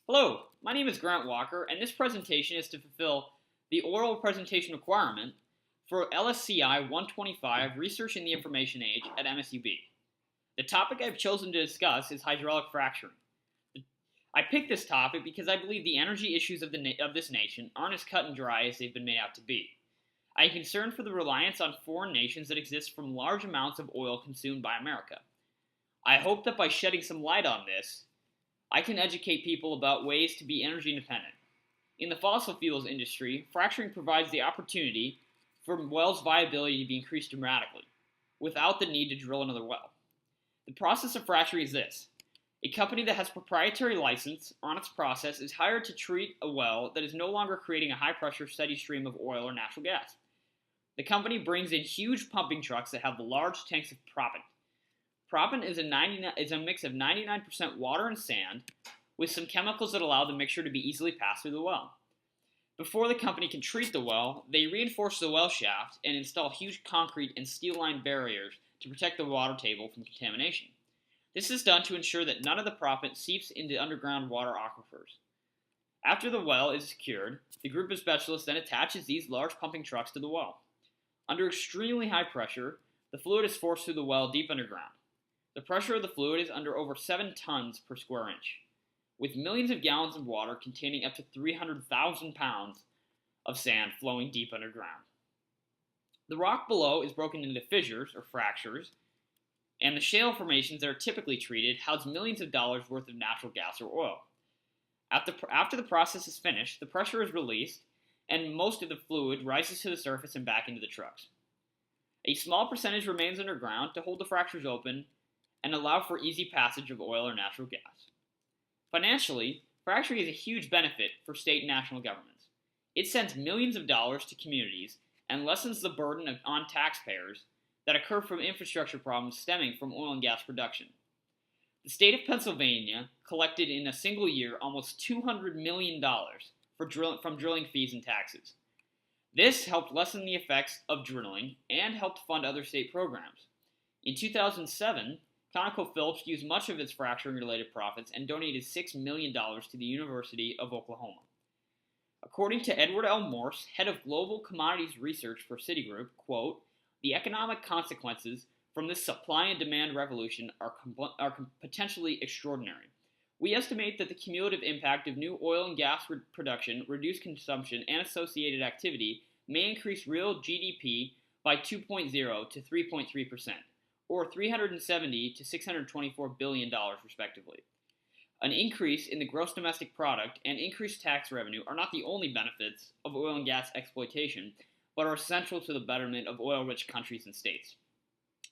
Hello, my name is Grant Walker, and this presentation is to fulfill the oral presentation requirement for LSCI 125 Research in the Information Age at MSUB. The topic I've chosen to discuss is hydraulic fracturing. I picked this topic because I believe the energy issues of this nation aren't as cut and dry as they've been made out to be. I am concerned for the reliance on foreign nations that exists from large amounts of oil consumed by America. I hope that by shedding some light on this, I can educate people about ways to be energy independent. In the fossil fuels industry, fracturing provides the opportunity for wells' viability to be increased dramatically, without the need to drill another well. The process of fracturing is this. A company that has proprietary license on its process is hired to treat a well that is no longer creating a high-pressure, steady stream of oil or natural gas. The company brings in huge pumping trucks that have large tanks of proppant. Proppant is a mix of 99% water and sand with some chemicals that allow the mixture to be easily passed through the well. Before the company can treat the well, they reinforce the well shaft and install huge concrete and steel-lined barriers to protect the water table from contamination. This is done to ensure that none of the proppant seeps into underground water aquifers. After the well is secured, the group of specialists then attaches these large pumping trucks to the well. Under extremely high pressure, the fluid is forced through the well deep underground. The pressure of the fluid is under over 7 tons per square inch, with millions of gallons of water containing up to 300,000 pounds of sand flowing deep underground. The rock below is broken into fissures, or fractures, and the shale formations that are typically treated house millions of dollars worth of natural gas or oil. After the process is finished, the pressure is released, and most of the fluid rises to the surface and back into the trucks. A small percentage remains underground to hold the fractures open and allow for easy passage of oil or natural gas. Financially, fracturing is a huge benefit for state and national governments. It sends millions of dollars to communities and lessens the burden on taxpayers that occur from infrastructure problems stemming from oil and gas production. The state of Pennsylvania collected in a single year almost $200 million from drilling fees and taxes. This helped lessen the effects of drilling and helped fund other state programs. In 2007, ConocoPhillips used much of its fracturing-related profits and donated $6 million to the University of Oklahoma. According to Edward L. Morse, head of global commodities research for Citigroup, quote, "The economic consequences from this supply and demand revolution are potentially extraordinary. We estimate that the cumulative impact of new oil and gas production, reduced consumption, and associated activity may increase real GDP by 2.0 to 3.3%. Or $370 to $624 billion, respectively. An increase in the gross domestic product and increased tax revenue are not the only benefits of oil and gas exploitation, but are essential to the betterment of oil-rich countries and states.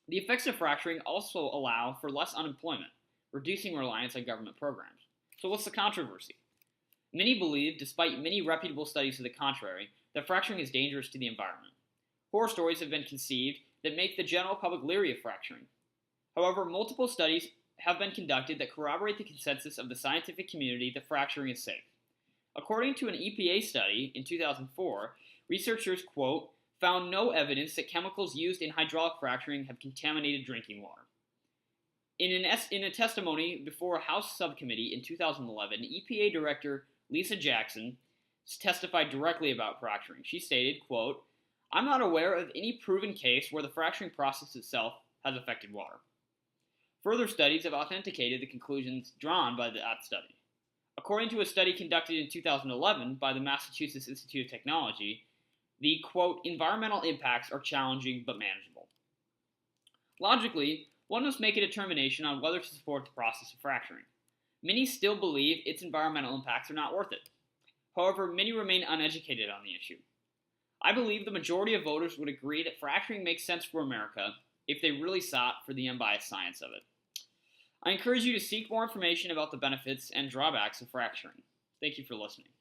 The effects of fracturing also allow for less unemployment, reducing reliance on government programs. So what's the controversy? Many believe, despite many reputable studies to the contrary, that fracturing is dangerous to the environment. Horror stories have been conceived that make the general public leery of fracturing. However, multiple studies have been conducted that corroborate the consensus of the scientific community that fracturing is safe. According to an EPA study in 2004, researchers, quote, found no evidence that chemicals used in hydraulic fracturing have contaminated drinking water. In a testimony before a House subcommittee in 2011, EPA Director Lisa Jackson testified directly about fracturing. She stated, quote, "I'm not aware of any proven case where the fracturing process itself has affected water." Further studies have authenticated the conclusions drawn by that study. According to a study conducted in 2011 by the Massachusetts Institute of Technology, the, quote, "environmental impacts are challenging but manageable." Logically, one must make a determination on whether to support the process of fracturing. Many still believe its environmental impacts are not worth it. However, many remain uneducated on the issue. I believe the majority of voters would agree that fracturing makes sense for America if they really sought for the unbiased science of it. I encourage you to seek more information about the benefits and drawbacks of fracturing. Thank you for listening.